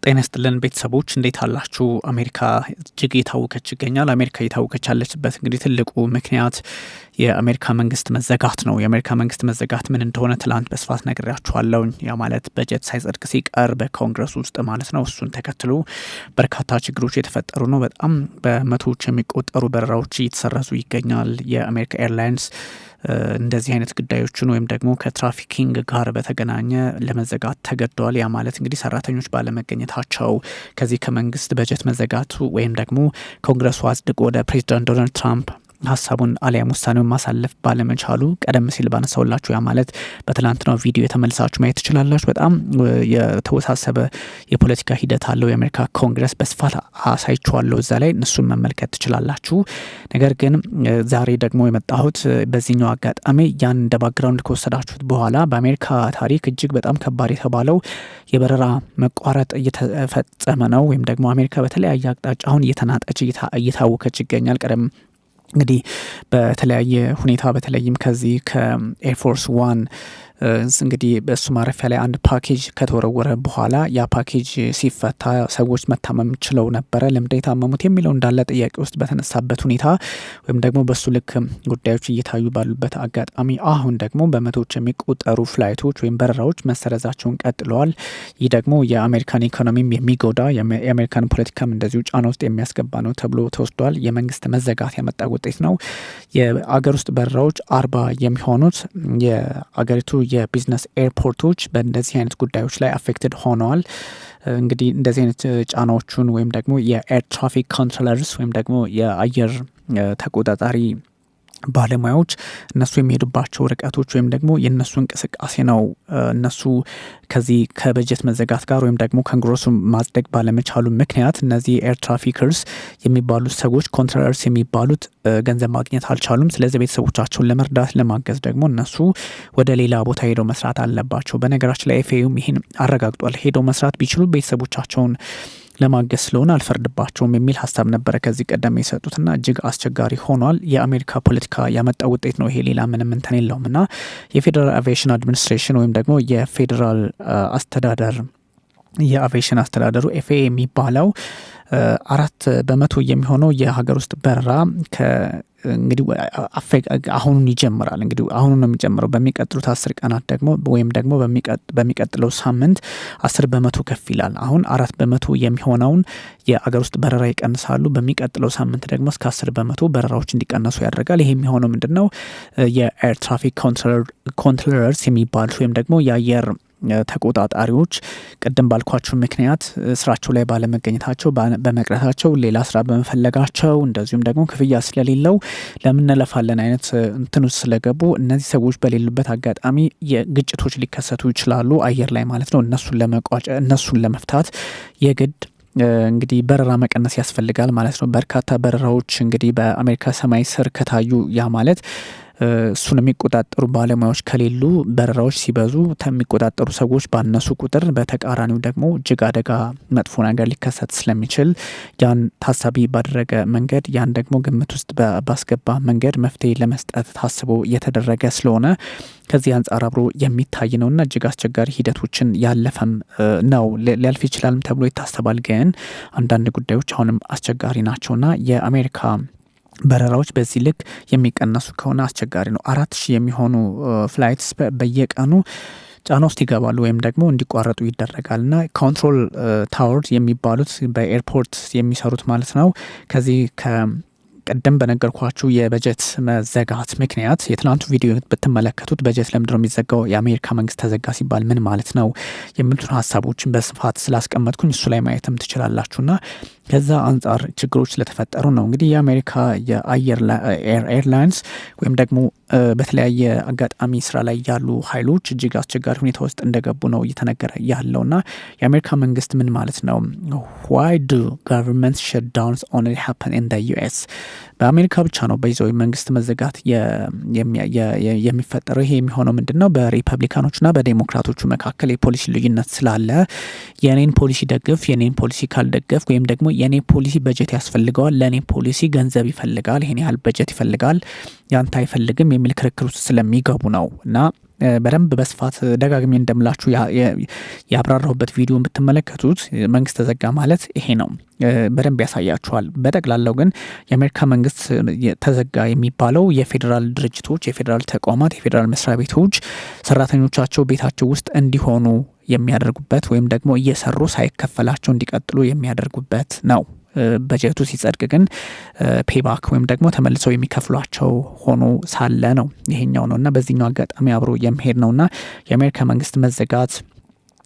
ጤና ይስጥልን ቤተሰቦች እንዴት አላችሁ? አሜሪካ እጅግ እየታወከች ይገኛል። አሜሪካ እየታወከች ያለችበት እንግዲህ ትልቁ ምክንያት የአሜሪካ መንግስት መዘጋት ነው። የአሜሪካ መንግስት መዘጋት ምን እንደሆነ ትላንት በስፋት ነግሬያችኋለሁ። ያ ማለት በጀት ሳይጸድቅ ሲቀር በኮንግረስ ውስጥ ማለት ነው። እሱን ተከትሎ በርካታ ችግሮች የተፈጠሩ ነው። በጣም በመቶዎች የሚቆጠሩ በረራዎች እየተሰረዙ ይገኛል። የአሜሪካ ኤርላይንስ እንደዚህ አይነት ጉዳዮችን ወይም ደግሞ ከትራፊኪንግ ጋር በተገናኘ ለመዘጋት ተገደዋል። ያ ማለት እንግዲህ ሰራተኞች ባለመገኘታቸው ከዚህ ከመንግስት በጀት መዘጋቱ ወይም ደግሞ ኮንግረሱ አጽድቆ ወደ ፕሬዚዳንት ዶናልድ ትራምፕ ሀሳቡን አሊያም ውሳኔውን ማሳለፍ ባለመቻሉ ቀደም ሲል ባነሳውላችሁ ያ ማለት በትላንትናው ቪዲዮ የተመልሳችሁ ማየት ትችላላችሁ። በጣም የተወሳሰበ የፖለቲካ ሂደት አለው የአሜሪካ ኮንግረስ በስፋት አሳይቻለሁ እዛ ላይ እነሱን መመልከት ትችላላችሁ። ነገር ግን ዛሬ ደግሞ የመጣሁት በዚህኛው አጋጣሚ ያን እንደ ባክግራውንድ ከወሰዳችሁት በኋላ በአሜሪካ ታሪክ እጅግ በጣም ከባድ የተባለው የበረራ መቋረጥ እየተፈጸመ ነው። ወይም ደግሞ አሜሪካ በተለያየ አቅጣጫ አሁን እየተናጠች እየታወከች ይገኛል። ቀደም እንግዲህ በተለያየ ሁኔታ በተለይም ከዚህ ከኤርፎርስ ዋን እንግዲህ በእሱ ማረፊያ ላይ አንድ ፓኬጅ ከተወረወረ በኋላ ያ ፓኬጅ ሲፈታ ሰዎች መታመም ችለው ነበረ። ለምንድን የታመሙት የሚለው እንዳለ ጥያቄ ውስጥ በተነሳበት ሁኔታ ወይም ደግሞ በሱ ልክ ጉዳዮች እየታዩ ባሉበት አጋጣሚ አሁን ደግሞ በመቶዎች የሚቆጠሩ ፍላይቶች ወይም በረራዎች መሰረዛቸውን ቀጥለዋል። ይህ ደግሞ የአሜሪካን ኢኮኖሚም የሚጎዳ የአሜሪካን ፖለቲካም እንደዚሁ ጫና ውስጥ የሚያስገባ ነው ተብሎ ተወስዷል። የመንግስት መዘጋት ያመጣ ውጤት ነው። የአገር ውስጥ በረራዎች 40 የሚሆኑት የአገሪቱ የቢዝነስ ኤርፖርቶች በእንደዚህ አይነት ጉዳዮች ላይ አፌክትድ ሆነዋል። እንግዲህ እንደዚህ አይነት ጫናዎቹን ወይም ደግሞ የኤር ትራፊክ ኮንትሮለርስ ወይም ደግሞ የአየር ተቆጣጣሪ ባለሙያዎች እነሱ የሚሄዱባቸው ርቀቶች ወይም ደግሞ የነሱ እንቅስቃሴ ነው። እነሱ ከዚህ ከበጀት መዘጋት ጋር ወይም ደግሞ ኮንግረሱ ማጽደቅ ባለመቻሉ ምክንያት እነዚህ ኤር ትራፊከርስ የሚባሉት ሰዎች ኮንትሮለርስ የሚባሉት ገንዘብ ማግኘት አልቻሉም። ስለዚህ ቤተሰቦቻቸውን ለመርዳት ለማገዝ ደግሞ እነሱ ወደ ሌላ ቦታ ሄደው መስራት አለባቸው። በነገራችን ላይ ኤፍኤዩም ይህን አረጋግጧል። ሄደው መስራት ቢችሉ ቤተሰቦቻቸውን ለማገዝ ስለሆነ አልፈርድባቸውም የሚል ሀሳብ ነበረ ከዚህ ቀደም የሰጡትና እጅግ አስቸጋሪ ሆኗል። የአሜሪካ ፖለቲካ ያመጣው ውጤት ነው ይሄ፣ ሌላ ምንም እንትን የለውም። እና የፌዴራል አቪዬሽን አድሚኒስትሬሽን ወይም ደግሞ የፌዴራል አስተዳደር የአቪዬሽን አስተዳደሩ ኤፍኤ የሚባለው 4% የሚሆነው የሀገር ውስጥ በረራ እንግዲህ አሁኑን ይጀምራል። እንግዲህ አሁኑን ነው የሚጀምረው። በሚቀጥሉት 10 ቀናት ደግሞ ወይም ደግሞ በሚቀጥለው ሳምንት 10% ከፍ ይላል። አሁን 4% የሚሆነውን የአገር ውስጥ በረራ ይቀንሳሉ። በሚቀጥለው ሳምንት ደግሞ እስከ 10% በረራዎች እንዲቀነሱ ያደርጋል። ይሄ የሚሆነው ምንድነው? የኤር ትራፊክ ኮንትሮለርስ የሚባሉት ወይም ደግሞ የአየር ተቆጣጣሪዎች ቅድም ባልኳችሁ ምክንያት ስራቸው ላይ ባለመገኘታቸው በመቅረታቸው ሌላ ስራ በመፈለጋቸው እንደዚሁም ደግሞ ክፍያ ስለሌለው ለምንለፋለን አይነት እንትኑ ስለገቡ እነዚህ ሰዎች በሌሉበት አጋጣሚ የግጭቶች ሊከሰቱ ይችላሉ አየር ላይ ማለት ነው። እነሱን ለመፍታት የግድ እንግዲህ በረራ መቀነስ ያስፈልጋል ማለት ነው። በርካታ በረራዎች እንግዲህ በአሜሪካ ሰማይ ስር ከታዩ ያ ማለት እሱን የሚቆጣጠሩ ባለሙያዎች ከሌሉ በረራዎች ሲበዙ የሚቆጣጠሩ ሰዎች ባነሱ ቁጥር በተቃራኒው ደግሞ እጅግ አደጋ መጥፎ ነገር ሊከሰት ስለሚችል ያን ታሳቢ ባደረገ መንገድ ያን ደግሞ ግምት ውስጥ ባስገባ መንገድ መፍትሄ ለመስጠት ታስቦ እየተደረገ ስለሆነ ከዚህ አንጻር አብሮ የሚታይ ነውና እጅግ አስቸጋሪ ሂደቶችን ያለፈም ነው። ሊያልፍ ይችላልም ተብሎ ይታሰባል። ግን አንዳንድ ጉዳዮች አሁንም አስቸጋሪ ናቸውና የአሜሪካ በረራዎች በዚህ ልክ የሚቀነሱ ከሆነ አስቸጋሪ ነው። 4000 የሚሆኑ ፍላይትስ በየቀኑ ጫና ውስጥ ይገባሉ ወይም ደግሞ እንዲቋረጡ ይደረጋልና ኮንትሮል ታወርስ የሚባሉት በኤርፖርት የሚሰሩት ማለት ነው። ከዚህ ቀደም በነገርኳችሁ የበጀት መዘጋት ምክንያት የትናንቱ ቪዲዮ ብትመለከቱት በጀት ለምንድን ነው የሚዘጋው፣ የአሜሪካ መንግስት ተዘጋ ሲባል ምን ማለት ነው የሚሉትን ሀሳቦችን በስፋት ስላስቀመጥኩኝ እሱ ላይ ማየትም ትችላላችሁና ከዛ አንጻር ችግሮች ስለተፈጠሩ ነው። እንግዲህ የአሜሪካ የአየር ኤርላይንስ ወይም ደግሞ በተለያየ አጋጣሚ ስራ ላይ ያሉ ኃይሎች እጅግ አስቸጋሪ ሁኔታ ውስጥ እንደገቡ ነው እየተነገረ ያለውና የአሜሪካ መንግስት ምን ማለት ነው? why do government shutdowns only happen in the US? በአሜሪካ ብቻ ነው በይዘው መንግስት መዘጋት የሚፈጠረው። ይሄ የሚሆነው ምንድነው? በሪፐብሊካኖችና በዴሞክራቶቹ መካከል የፖሊሲ ልዩነት ስላለ የኔን ፖሊሲ ደግፍ፣ የኔን ፖሊሲ ካልደገፍ ወይም ደግሞ የኔ ፖሊሲ በጀት ያስፈልገዋል፣ ለኔ ፖሊሲ ገንዘብ ይፈልጋል፣ ይሄን ያህል በጀት ይፈልጋል፣ ያንተ አይፈልግም የሚል ክርክር ውስጥ ስለሚገቡ ነው። እና በደንብ በስፋት ደጋግሜ እንደምላችሁ ያብራራሁበት ቪዲዮን ብትመለከቱት መንግስት ተዘጋ ማለት ይሄ ነው። በደንብ ያሳያችኋል። በጠቅላላው ግን የአሜሪካ መንግስት ተዘጋ የሚባለው የፌዴራል ድርጅቶች፣ የፌዴራል ተቋማት፣ የፌዴራል መስሪያ ቤቶች ሰራተኞቻቸው ቤታቸው ውስጥ እንዲሆኑ የሚያደርጉበት ወይም ደግሞ እየሰሩ ሳይከፈላቸው እንዲቀጥሉ የሚያደርጉበት ነው። በጀቱ ሲጸድቅ ግን ፔባክ ወይም ደግሞ ተመልሰው የሚከፍሏቸው ሆኖ ሳለ ነው ይሄኛው ነው እና በዚህኛው አጋጣሚ አብሮ የሚሄድ ነውና የአሜሪካ መንግስት መዘጋት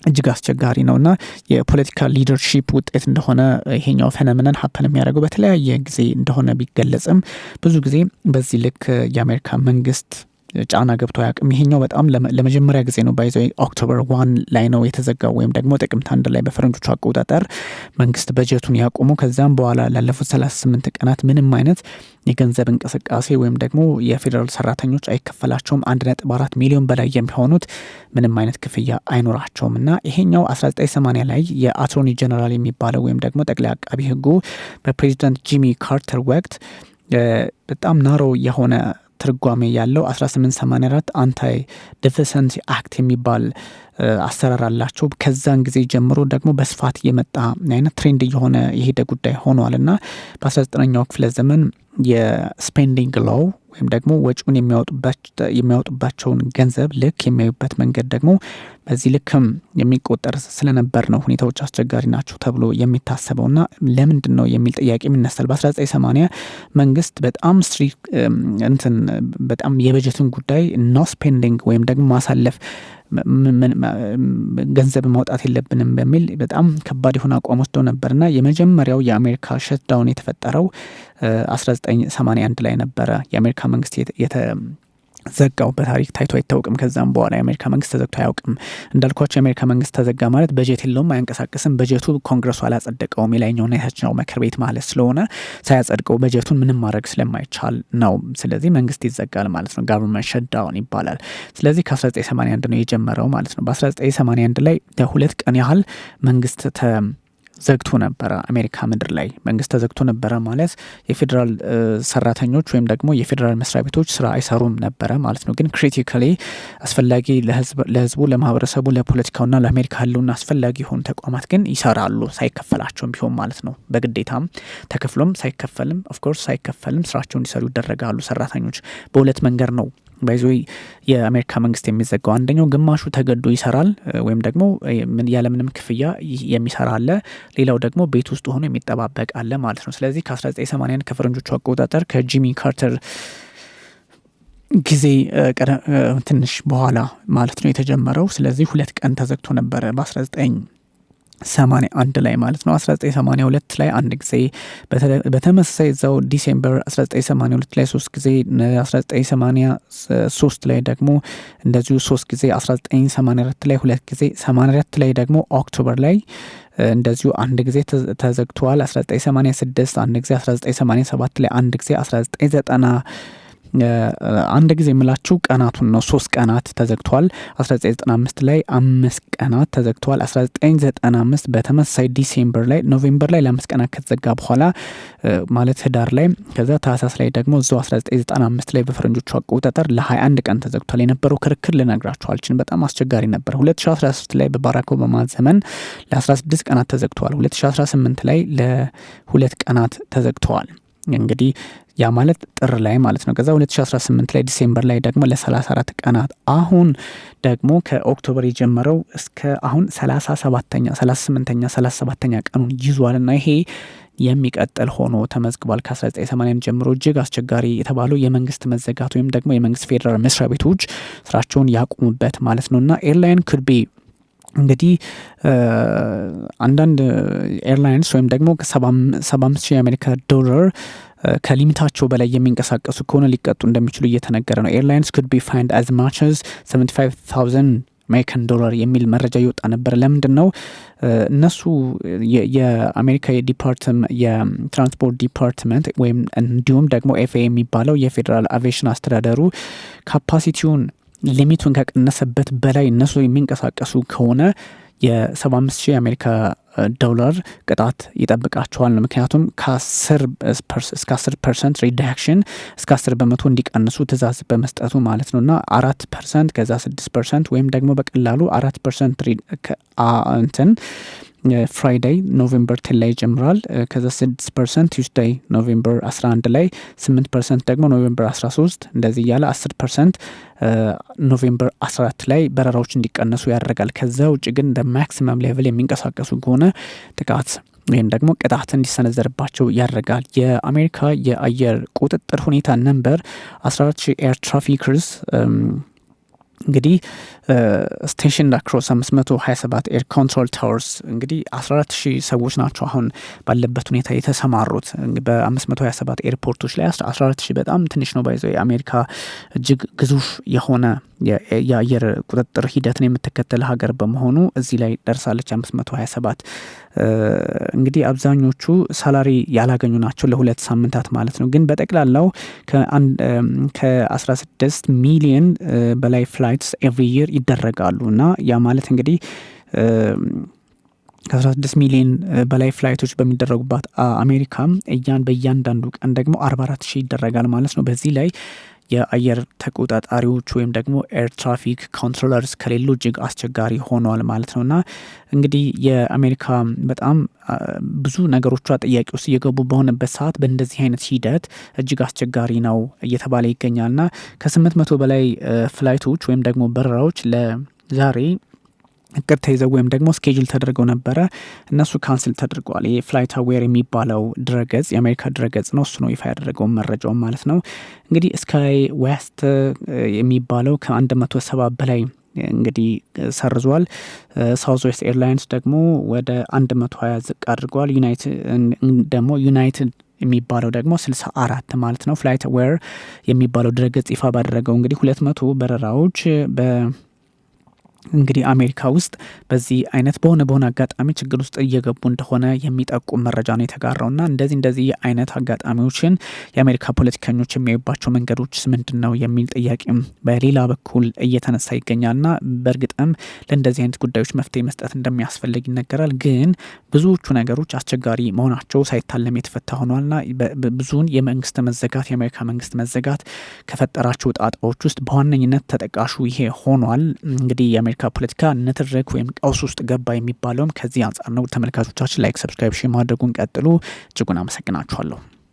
እጅግ አስቸጋሪ ነውና የፖለቲካ ሊደርሺፕ ውጤት እንደሆነ ይሄኛው ፌኖሜናል ሀፐን የሚያደርገው በተለያየ ጊዜ እንደሆነ ቢገለጽም ብዙ ጊዜ በዚህ ልክ የአሜሪካ መንግስት ጫና ገብቶ አያውቅም። ይሄኛው በጣም ለመጀመሪያ ጊዜ ነው ባይዘው ኦክቶበር 1 ላይ ነው የተዘጋው ወይም ደግሞ ጥቅምት 1 ላይ በፈረንጆቹ አቆጣጠር መንግስት በጀቱን ያቆመው። ከዛም በኋላ ላለፉት 38 ቀናት ምንም አይነት የገንዘብ እንቅስቃሴ ወይም ደግሞ የፌዴራል ሰራተኞች አይከፈላቸውም። 1.4 ሚሊዮን በላይ የሚሆኑት ምንም አይነት ክፍያ አይኖራቸውም እና ይሄኛው 1980 ላይ የአቶርኒ ጀነራል የሚባለው ወይም ደግሞ ጠቅላይ አቃቢ ህጉ በፕሬዚዳንት ጂሚ ካርተር ወቅት በጣም ናሮ የሆነ ትርጓሜ ያለው 1884 አንታይ ዲፊሰንሲ አክት የሚባል አሰራር አላቸው። ከዛን ጊዜ ጀምሮ ደግሞ በስፋት የመጣ አይነት ትሬንድ የሆነ የሄደ ጉዳይ ሆኗል እና በ19ኛው ክፍለ ዘመን የስፔንዲንግ ሎው ወይም ደግሞ ወጪውን የሚያወጡባቸውን ገንዘብ ልክ የሚያዩበት መንገድ ደግሞ በዚህ ልክም የሚቆጠር ስለነበር ነው ሁኔታዎች አስቸጋሪ ናቸው ተብሎ የሚታሰበውና ለምንድን ነው የሚል ጥያቄ የሚነሳል። በ1980 መንግስት በጣም በጣም የበጀትን ጉዳይ ኖ ስፔንዲንግ ወይም ደግሞ ማሳለፍ ገንዘብ ማውጣት የለብንም በሚል በጣም ከባድ የሆነ አቋም ወስደው ነበርና የመጀመሪያው የአሜሪካ ሸትዳውን የተፈጠረው 1981 ላይ ነበረ። የአሜሪካ መንግስት ዘጋው በታሪክ ታይቶ አይታወቅም። ከዛም በኋላ የአሜሪካ መንግስት ተዘግቶ አያውቅም። እንዳልኳቸው የአሜሪካ መንግስት ተዘጋ ማለት በጀት የለውም፣ አያንቀሳቀስም። በጀቱ ኮንግረሱ አላጸደቀውም፣ የላይኛውና የታችኛው ምክር ቤት ማለት ስለሆነ ሳያጸድቀው በጀቱን ምንም ማድረግ ስለማይቻል ነው። ስለዚህ መንግስት ይዘጋል ማለት ነው። ጋቨርንመንት ሸትዳውን ይባላል። ስለዚህ ከ1981 ነው የጀመረው ማለት ነው። በ1981 ላይ ለሁለት ቀን ያህል መንግስት ዘግቶ ነበረ። አሜሪካ ምድር ላይ መንግስት ተዘግቶ ነበረ ማለት የፌዴራል ሰራተኞች ወይም ደግሞ የፌዴራል መስሪያ ቤቶች ስራ አይሰሩም ነበረ ማለት ነው። ግን ክሪቲካሊ አስፈላጊ ለህዝቡ፣ ለማህበረሰቡ፣ ለፖለቲካውና ለአሜሪካ ህልውና አስፈላጊ የሆኑ ተቋማት ግን ይሰራሉ ሳይከፈላቸውም ቢሆን ማለት ነው። በግዴታም ተከፍሎም ሳይከፈልም ኦፍኮርስ ሳይከፈልም ስራቸውን እንዲሰሩ ይደረጋሉ። ሰራተኞች በሁለት መንገድ ነው ባይዞ የአሜሪካ መንግስት የሚዘጋው። አንደኛው ግማሹ ተገዶ ይሰራል ወይም ደግሞ ያለምንም ክፍያ የሚሰራ አለ። ሌላው ደግሞ ቤት ውስጥ ሆኖ የሚጠባበቅ አለ ማለት ነው። ስለዚህ ከ1981 ከፈረንጆቹ አቆጣጠር ከጂሚ ካርተር ጊዜ ትንሽ በኋላ ማለት ነው የተጀመረው። ስለዚህ ሁለት ቀን ተዘግቶ ነበረ በ1981 ላይ ማለት ነው። 1982 ላይ አንድ ጊዜ በተመሳሳይ እዛው ዲሴምበር 1982 ላይ 3 ጊዜ፣ 1983 ላይ ደግሞ እንደዚሁ 3 ጊዜ፣ 1984 ላይ 2 ጊዜ፣ 84 ላይ ደግሞ ኦክቶበር ላይ እንደዚሁ አንድ ጊዜ ተዘግቷል። 1986 አንድ ጊዜ፣ 1987 ላይ አንድ ጊዜ፣ 1990 አንድ ጊዜ የምላችሁ ቀናቱን ነው። 3 ቀናት ተዘግቷል። 1995 ላይ 5 ቀናት ተዘግቷል። 1995 በተመሳሳይ ዲሴምበር ላይ ኖቬምበር ላይ ለ5 ቀናት ከተዘጋ በኋላ ማለት ህዳር ላይ ከዛ ታህሳስ ላይ ደግሞ እዛው 1995 ላይ በፈረንጆቹ አቆጣጠር ለ21 ቀን ተዘግቷል። የነበረው ክርክር ልነግራችሁ አልችልም፣ በጣም አስቸጋሪ ነበር። 2013 ላይ በባራክ ኦባማ ዘመን ለ16 ቀናት ተዘግቷል። 2018 ላይ ለ2 ቀናት ተዘግተዋል። እንግዲህ ያ ማለት ጥር ላይ ማለት ነው። ከዛ 2018 ላይ ዲሴምበር ላይ ደግሞ ለ34 ቀናት፣ አሁን ደግሞ ከኦክቶበር የጀመረው እስከ አሁን 37ኛ ቀኑን ይዟልና ይሄ የሚቀጥል ሆኖ ተመዝግቧል። ከ1980 ጀምሮ እጅግ አስቸጋሪ የተባለው የመንግስት መዘጋት ወይም ደግሞ የመንግስት ፌዴራል መስሪያ ቤቶች ስራቸውን ያቆሙበት ማለት ነውና ኤርላይን ኩድ ቢ እንግዲህ አንዳንድ ኤርላይንስ ወይም ደግሞ 75,000 የአሜሪካ ዶላር ከሊሚታቸው በላይ የሚንቀሳቀሱ ከሆነ ሊቀጡ እንደሚችሉ እየተነገረ ነው። ኤርላይንስ could be fined as much as $75,000 አሜሪካን ዶላር የሚል መረጃ ይወጣ ነበር። ለምንድን ነው እነሱ የአሜሪካ የትራንስፖርት ዲፓርትመንት ወይም እንዲሁም ደግሞ ኤፍኤ የሚባለው የፌዴራል አቪዬሽን አስተዳደሩ ካፓሲቲውን ሊሚቱን ከቀነሰበት በላይ እነሱ የሚንቀሳቀሱ ከሆነ የ75,000 የአሜሪካ ዶላር ቅጣት ይጠብቃቸዋል ነው። ምክንያቱም ከ10 እስከ 10% ሪዳክሽን እስከ 10 በመቶ እንዲቀንሱ ትእዛዝ በመስጠቱ ማለት ነው። እና 4% ከዛ 6% ወይም ደግሞ በቀላሉ 4% እንትን ፍራይዴይ ኖቬምበር 10 ላይ ይጀምራል። ከዛ 6% ቱስዴይ ኖቬምበር 11 ላይ 8% ደግሞ ኖቬምበር 13 እንደዚህ እያለ 10% ኖቬምበር 14 ላይ በረራዎች እንዲቀነሱ ያደርጋል። ከዛ ውጭ ግን እንደ ማክሲመም ሌቭል የሚንቀሳቀሱ ከሆነ ጥቃት ወይም ደግሞ ቅጣት እንዲሰነዘርባቸው ያደርጋል። የአሜሪካ የአየር ቁጥጥር ሁኔታ ነምበር 14,000 ኤር ትራፊከርስ እንግዲህ ስቴሽን አክሮስ 527 ኤር ኮንትሮል ታወርስ እንግዲህ 14,000 ሰዎች ናቸው አሁን ባለበት ሁኔታ የተሰማሩት በ527 ኤርፖርቶች ላይ 14,000 በጣም ትንሽ ነው። ባይዘው የአሜሪካ እጅግ ግዙፍ የሆነ የአየር ቁጥጥር ሂደትን የምትከተል ሀገር በመሆኑ እዚህ ላይ ደርሳለች 527። እንግዲህ አብዛኞቹ ሳላሪ ያላገኙ ናቸው ለ2 ሳምንታት ማለት ነው። ግን በጠቅላላው ከ16 ሚሊዮን በላይ ፍላይትስ ኤቭሪ ይር ይደረጋሉ እና ያ ማለት እንግዲህ ከ16 ሚሊዮን በላይ ፍላይቶች በሚደረጉባት አሜሪካ በእያንዳንዱ ቀን ደግሞ 44,000 ይደረጋል ማለት ነው። በዚህ ላይ የአየር ተቆጣጣሪዎች ወይም ደግሞ ኤር ትራፊክ ኮንትሮለርስ ከሌሉ እጅግ አስቸጋሪ ሆኗል ማለት ነውና እንግዲህ የአሜሪካ በጣም ብዙ ነገሮቿ ጥያቄ ውስጥ እየገቡ በሆነበት ሰዓት በእንደዚህ አይነት ሂደት እጅግ አስቸጋሪ ነው እየተባለ ይገኛልና ከ800 በላይ ፍላይቶች ወይም ደግሞ በረራዎች ለዛሬ እቅድ ተይዘው ወይም ደግሞ ስኬጁል ተደርገው ነበረ። እነሱ ካንስል ተደርገዋል። ይሄ ፍላይት አዌር የሚባለው ድረገጽ የአሜሪካ ድረገጽ ነው። እሱ ነው ይፋ ያደረገው መረጃውን ማለት ነው። እንግዲህ ስካይ ዌስት የሚባለው ከ170 በላይ እንግዲህ ሰርዟል። ሳውዝ ዌስት ኤርላይንስ ደግሞ ወደ 120 ዝቅ አድርጓል። ዩናይትድ የሚባለው ደግሞ 64 ማለት ነው። ፍላይት አዌር የሚባለው ድረገጽ ይፋ ባደረገው እንግዲህ 200 በረራዎች እንግዲህ አሜሪካ ውስጥ በዚህ አይነት በሆነ አጋጣሚ ችግር ውስጥ እየገቡ እንደሆነ የሚጠቁም መረጃ ነው የተጋራውና እንደዚህ አይነት አጋጣሚዎችን የአሜሪካ ፖለቲከኞች የሚያዩባቸው መንገዶች ምንድነው የሚል ጥያቄም በሌላ በኩል እየተነሳ ይገኛልና በእርግጥም ለእንደዚህ አይነት ጉዳዮች መፍትሄ መስጠት እንደሚያስፈልግ ይነገራል። ግን ብዙዎቹ ነገሮች አስቸጋሪ መሆናቸው ሳይታለም የተፈታ ሆኗልና ብዙውን የመንግስት መዘጋት የአሜሪካ መንግስት መዘጋት ከፈጠራቸው ጣጣዎች ውስጥ በዋነኝነት ተጠቃሹ ይሄ ሆኗል። እንግዲህ የአሜሪካ ፖለቲካ ንትርክ ወይም ቀውስ ውስጥ ገባ የሚባለውም ከዚህ አንጻር ነው። ተመልካቾቻችን ላይክ፣ ሰብስክራይብ፣ ሼር ማድረጉን ቀጥሉ። እጅጉን አመሰግናችኋለሁ።